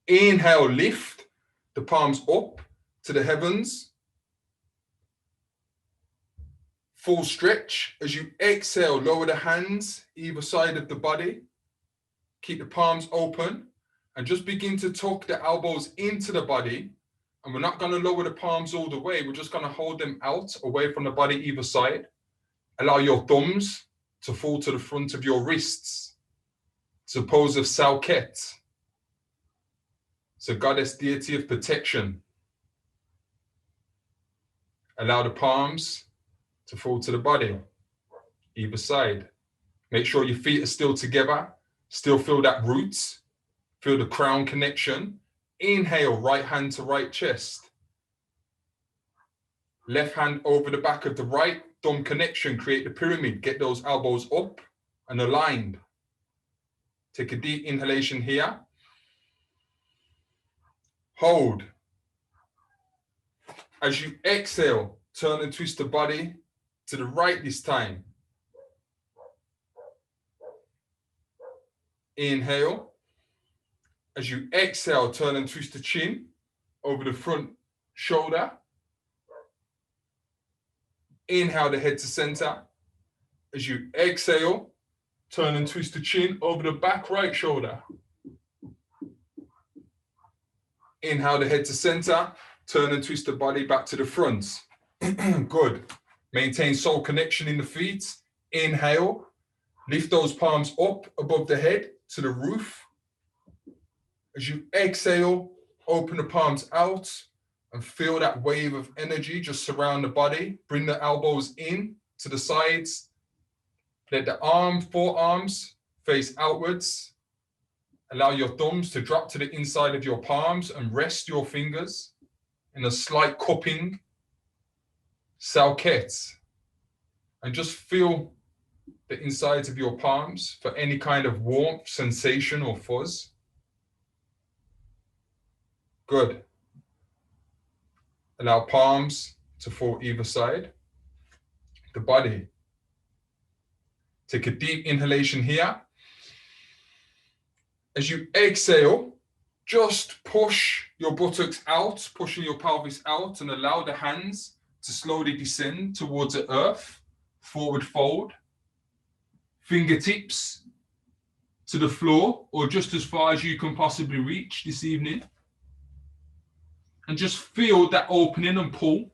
Inhale, lift the palms up to the heavens. Full stretch. As you exhale, lower the hands either side of the body. Keep the palms open and just begin to tuck the elbows into the body. And we're not going to lower the palms all the way. We're just going to hold them out away from the body either side. Allow your thumbs to fall to the front of your wrists. It's a pose of Sauket. It's a goddess deity of protection. Allow the palms to fall to the body, either side. Make sure your feet are still together. Still feel that roots. Feel the crown connection. Inhale, right hand to right chest. Left hand over the back of the right. Thumb connection, create the pyramid. Get those elbows up and aligned. Take a deep inhalation here. Hold. As you exhale, turn and twist the body to the right this time. Inhale. As you exhale, turn and twist the chin over the front shoulder. Inhale the head to center. As you exhale, turn and twist the chin over the back right shoulder. Inhale the head to center. Turn and twist the body back to the front. Good. Maintain soul connection in the feet. Inhale, lift those palms up above the head to the roof. As you exhale, open the palms out and feel that wave of energy just surround the body. Bring the elbows in to the sides. Let the forearms face outwards. Allow your thumbs to drop to the inside of your palms and rest your fingers in a slight cupping, salket. And just feel the insides of your palms for any kind of warmth, sensation, or fuzz. Good. Allow palms to fall either side. The body. Take a deep inhalation here. As you exhale, just push your buttocks out, pushing your pelvis out, and allow the hands to slowly descend towards the earth. Forward fold. Fingertips to the floor, or just as far as you can possibly reach this evening. And just feel that opening and pull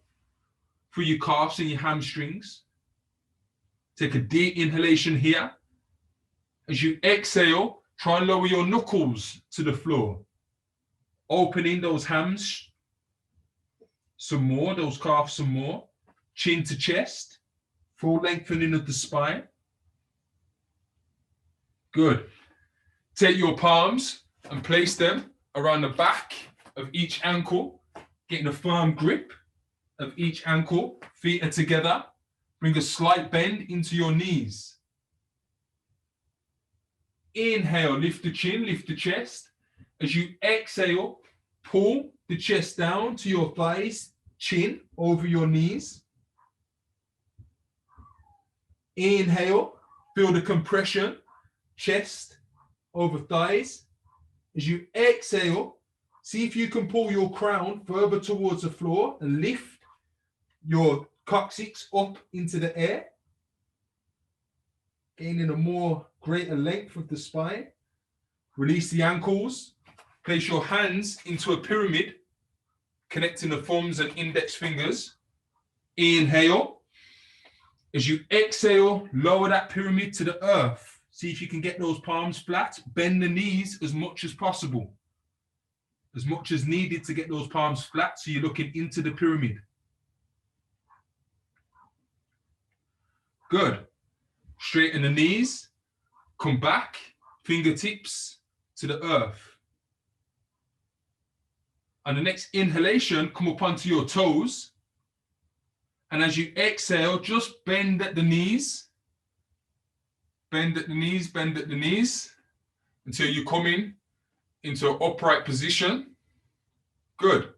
through your calves and your hamstrings. Take a deep inhalation here. As you exhale, try and lower your knuckles to the floor. Opening those hams some more, those calves some more. Chin to chest. Full lengthening of the spine. Good. Take your palms and place them around the back of each ankle, getting a firm grip of each ankle. Feet are together. Bring a slight bend into your knees. Inhale, lift the chin, lift the chest. As you exhale, pull the chest down to your thighs, chin over your knees. Inhale, feel the compression, chest over thighs. As you exhale, see if you can pull your crown further towards the floor and lift your coccyx up into the air, gaining a more greater length of the spine. Release the ankles. Place your hands into a pyramid, connecting the thumbs and index fingers. Inhale. As you exhale, lower that pyramid to the earth. See if you can get those palms flat. Bend the knees as much as possible. As much as needed to get those palms flat, so you're looking into the pyramid. Good. Straighten the knees. Come back. Fingertips to the earth. On the next inhalation, come up onto your toes. And as you exhale, just bend at the knees. Bend at the knees, bend at the knees, until you come into an upright position. Good.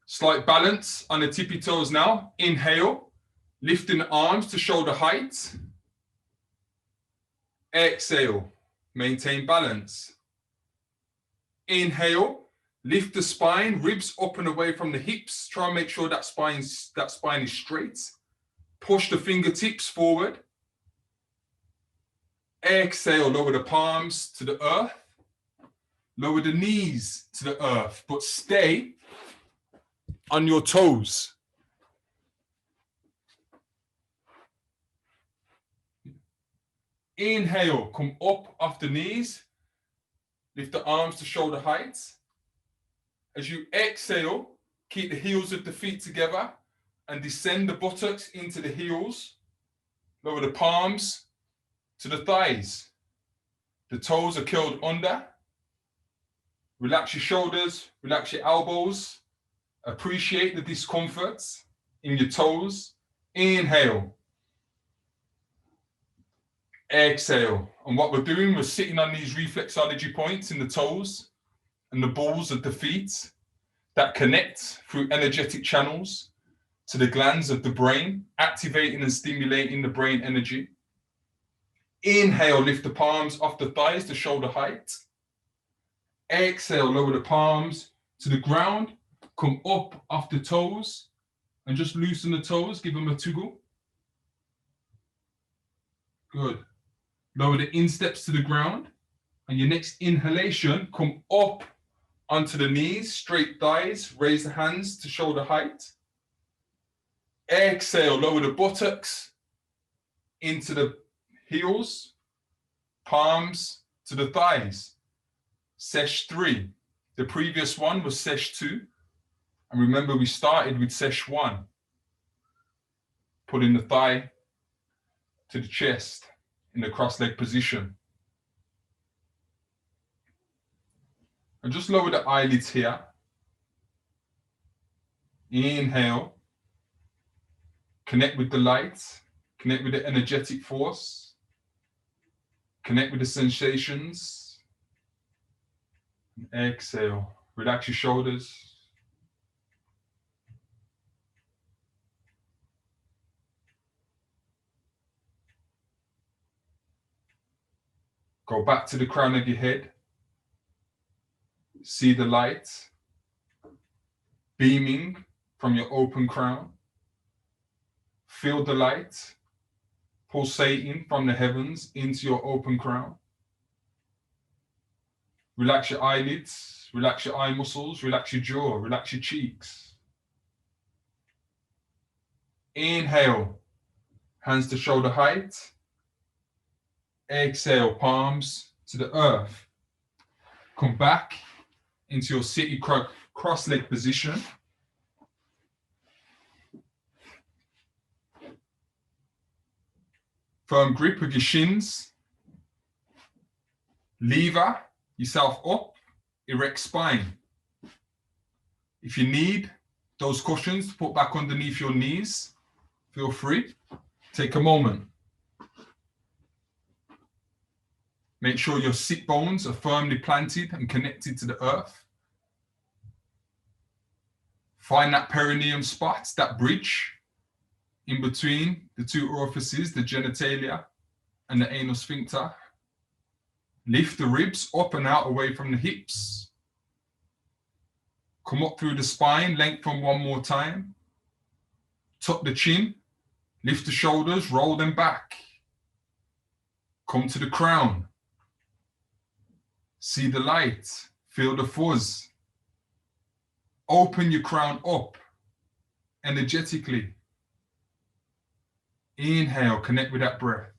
Slight balance on the tippy toes now. Inhale, lifting the arms to shoulder height. Exhale, maintain balance. Inhale, lift the spine, ribs up and away from the hips. Try and make sure that spine is straight. Push the fingertips forward. Exhale, lower the palms to the earth. Lower the knees to the earth, but stay on your toes. Inhale, come up off the knees. Lift the arms to shoulder height. As you exhale, keep the heels of the feet together and descend the buttocks into the heels. Lower the palms to the thighs. The toes are curled under. Relax your shoulders, relax your elbows. Appreciate the discomfort in your toes. Inhale. Exhale. And what we're doing, we're sitting on these reflexology points in the toes and the balls of the feet that connect through energetic channels to the glands of the brain, activating and stimulating the brain energy. Inhale, lift the palms off the thighs to shoulder height. Exhale, lower the palms to the ground. Come up off the toes and just loosen the toes. Give them a tuggle. Good. Lower the insteps to the ground. And your next inhalation, come up onto the knees, straight thighs. Raise the hands to shoulder height. Exhale, lower the buttocks into the heels, palms to the thighs. Sesh 3. The previous one was Sesh 2. And remember, we started with Sesh 1. Pulling the thigh to the chest in the cross-leg position. And just lower the eyelids here. Inhale. Connect with the light. Connect with the energetic force. Connect with the sensations. And exhale. Relax your shoulders. Go back to the crown of your head. See the light beaming from your open crown. Feel the light pulsating from the heavens into your open crown. Relax your eyelids, relax your eye muscles, relax your jaw, relax your cheeks. Inhale, hands to shoulder height. Exhale, palms to the earth. Come back into your sitting cross-leg position. Firm grip with your shins. Lever yourself up, erect spine. If you need those cushions to put back underneath your knees, feel free. Take a moment. Make sure your sit bones are firmly planted and connected to the earth. Find that perineum spot, that bridge in between the two orifices, the genitalia and the anal sphincter. Lift the ribs up and out away from the hips. Come up through the spine, lengthen one more time. Tuck the chin, lift the shoulders, roll them back. Come to the crown. See the light, feel the fuzz. Open your crown up energetically. Inhale, connect with that breath.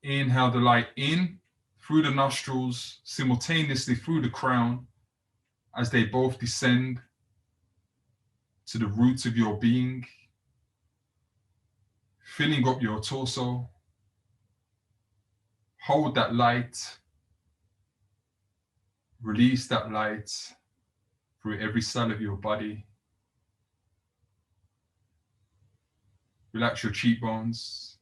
Inhale the light in through the nostrils, simultaneously through the crown, as they both descend to the roots of your being, filling up your torso. Hold that light. Release that light through every cell of your body. Relax your cheekbones.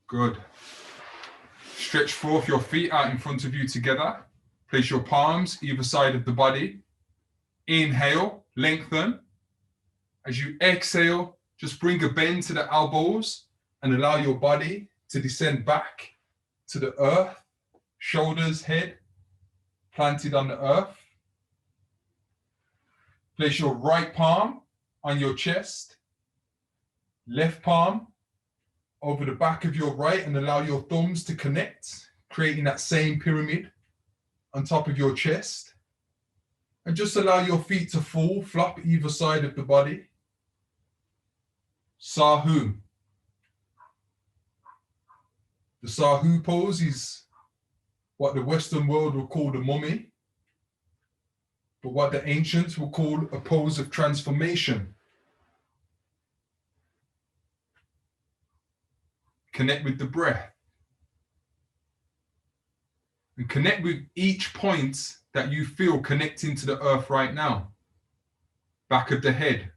Good. Stretch forth your feet out in front of you together. Place your palms either side of the body. Inhale, lengthen. As you exhale, just bring a bend to the elbows and allow your body to descend back to the earth. Shoulders, head planted on the earth. Place your right palm on your chest. Left palm over the back of your right and allow your thumbs to connect, creating that same pyramid on top of your chest. And just allow your feet to fall, flop either side of the body. Sahu. The Sahu pose is what the Western world will call the mummy, but what the ancients will call a pose of transformation. Connect with the breath. And connect with each point that you feel connecting to the earth right now. Back of the head,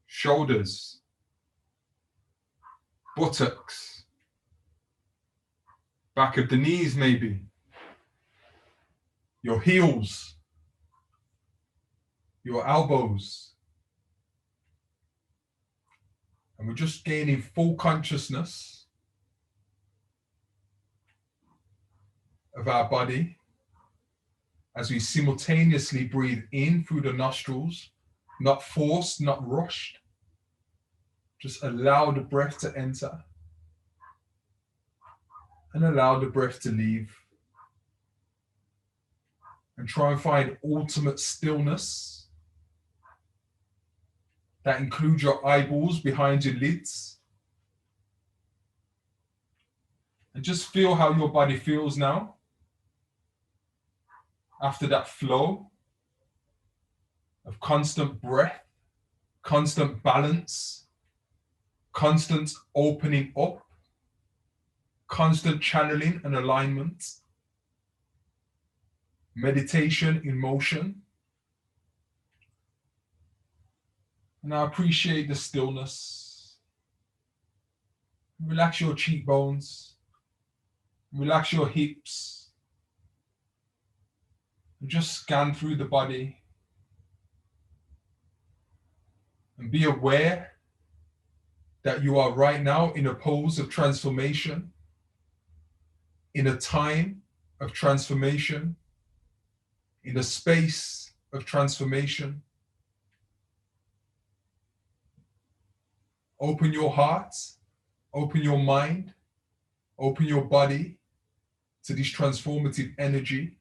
shoulders, buttocks, back of the knees maybe, your heels, your elbows. And we're just gaining full consciousness of our body as we simultaneously breathe in through the nostrils, not forced, not rushed. Just allow the breath to enter. And allow the breath to leave. And try and find ultimate stillness. That includes your eyeballs behind your lids. And just feel how your body feels now. After that flow of constant breath, constant balance, constant opening up, constant channeling and alignment, meditation in motion. And I appreciate the stillness. Relax your cheekbones, relax your hips, and just scan through the body. And be aware that you are right now in a pose of transformation, in a time of transformation, in a space of transformation. Open your heart, open your mind, open your body to this transformative energy.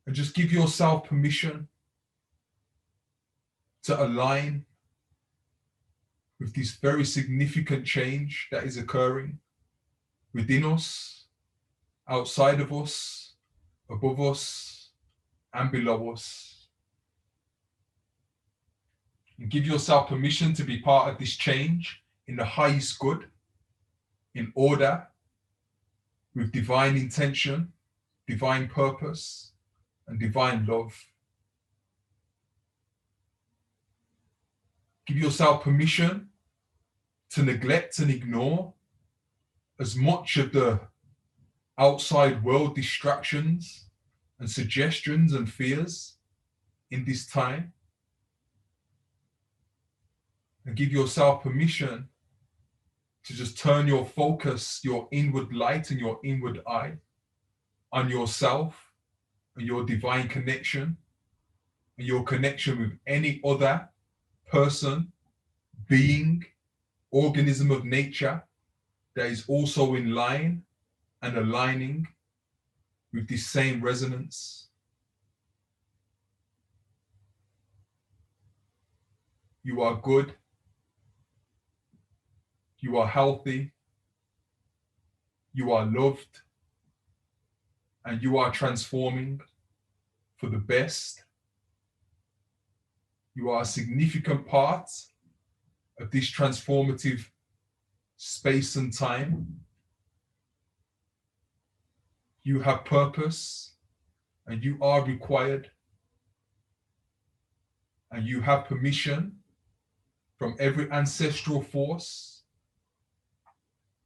And just give yourself permission to align with this very significant change that is occurring within us, outside of us, above us, and below us. And give yourself permission to be part of this change in the highest good, in order, with divine intention, divine purpose, and divine love. Give yourself permission to neglect and ignore as much of the outside world distractions and suggestions and fears in this time. And give yourself permission to just turn your focus, your inward light and your inward eye on yourself and your divine connection and your connection with any other person, being, organism of nature that is also in line and aligning with this same resonance. You are good. You are healthy. You are loved. And you are transforming for the best. You are a significant part of this transformative space and time. You have purpose and you are required. And you have permission from every ancestral force,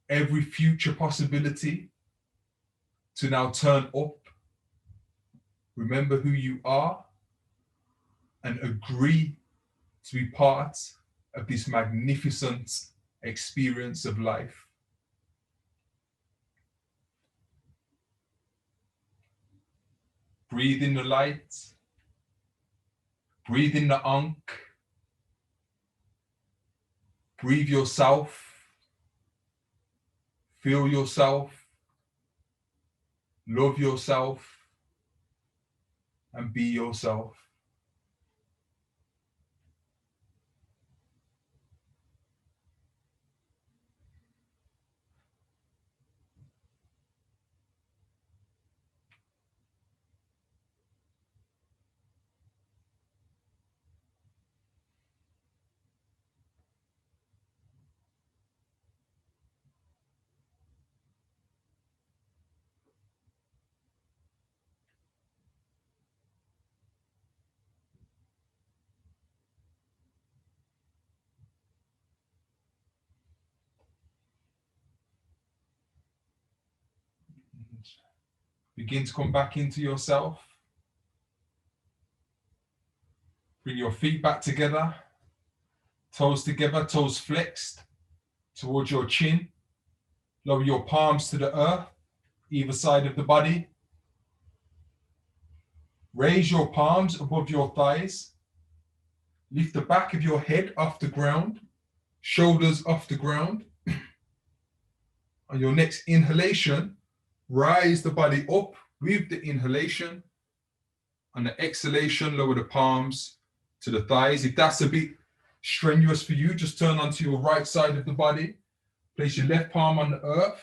every future possibility to now turn up. Remember who you are and agree to be part of this magnificent experience of life. Breathe in the light. Breathe in the Ankh. Breathe yourself. Feel yourself. Love yourself. And be yourself. Begin to come back into yourself. Bring your feet back together, toes together, toes flexed towards your chin. Lower your palms to the earth, either side of the body. Raise your palms above your thighs. Lift the back of your head off the ground, shoulders off the ground. On your next inhalation, rise the body up with the inhalation. On the exhalation, lower the palms to the thighs. If that's a bit strenuous for you, just turn onto your right side of the body. Place your left palm on the earth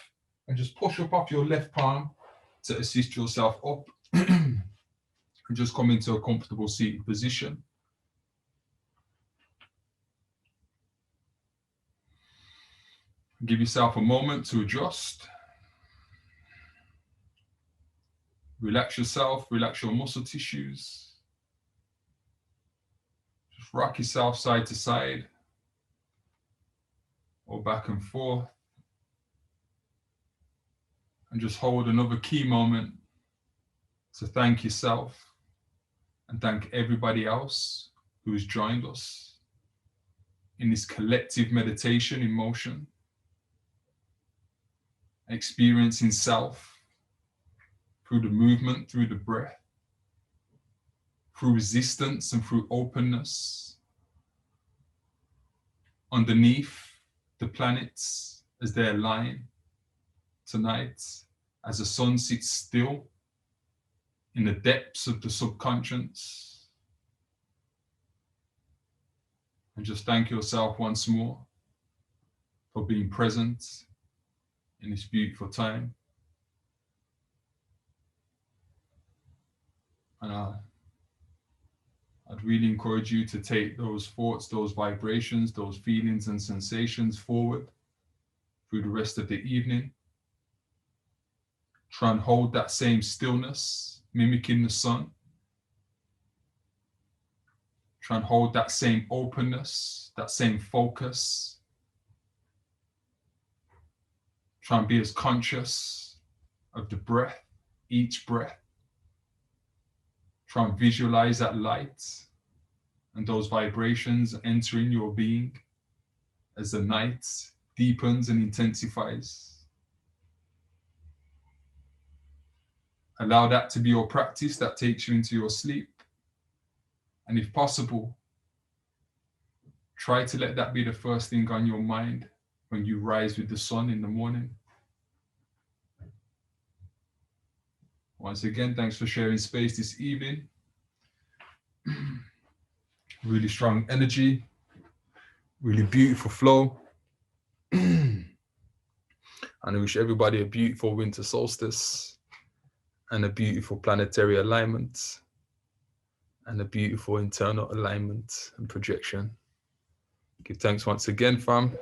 and just push up off your left palm to assist yourself up. And just come into a comfortable seated position. Give yourself a moment to adjust. Relax yourself, relax your muscle tissues. Just rock yourself side to side or back and forth. And just hold another key moment to thank yourself and thank everybody else who has joined us in this collective meditation in motion, experiencing self through the movement, through the breath, through resistance and through openness. Underneath the planets as they align tonight, as the sun sits still in the depths of the subconscious. And just thank yourself once more for being present in this beautiful time. And I'd really encourage you to take those thoughts, those vibrations, those feelings and sensations forward through the rest of the evening. Try and hold that same stillness, mimicking the sun. Try and hold that same openness, that same focus. Try and be as conscious of the breath, each breath. Try and visualize that light and those vibrations entering your being as the night deepens and intensifies. Allow that to be your practice that takes you into your sleep. And if possible, try to let that be the first thing on your mind when you rise with the sun in the morning. Once again, thanks for sharing space this evening. Really strong energy, really beautiful flow. And I wish everybody a beautiful winter solstice and a beautiful planetary alignment and a beautiful internal alignment and projection. Give thanks once again, fam.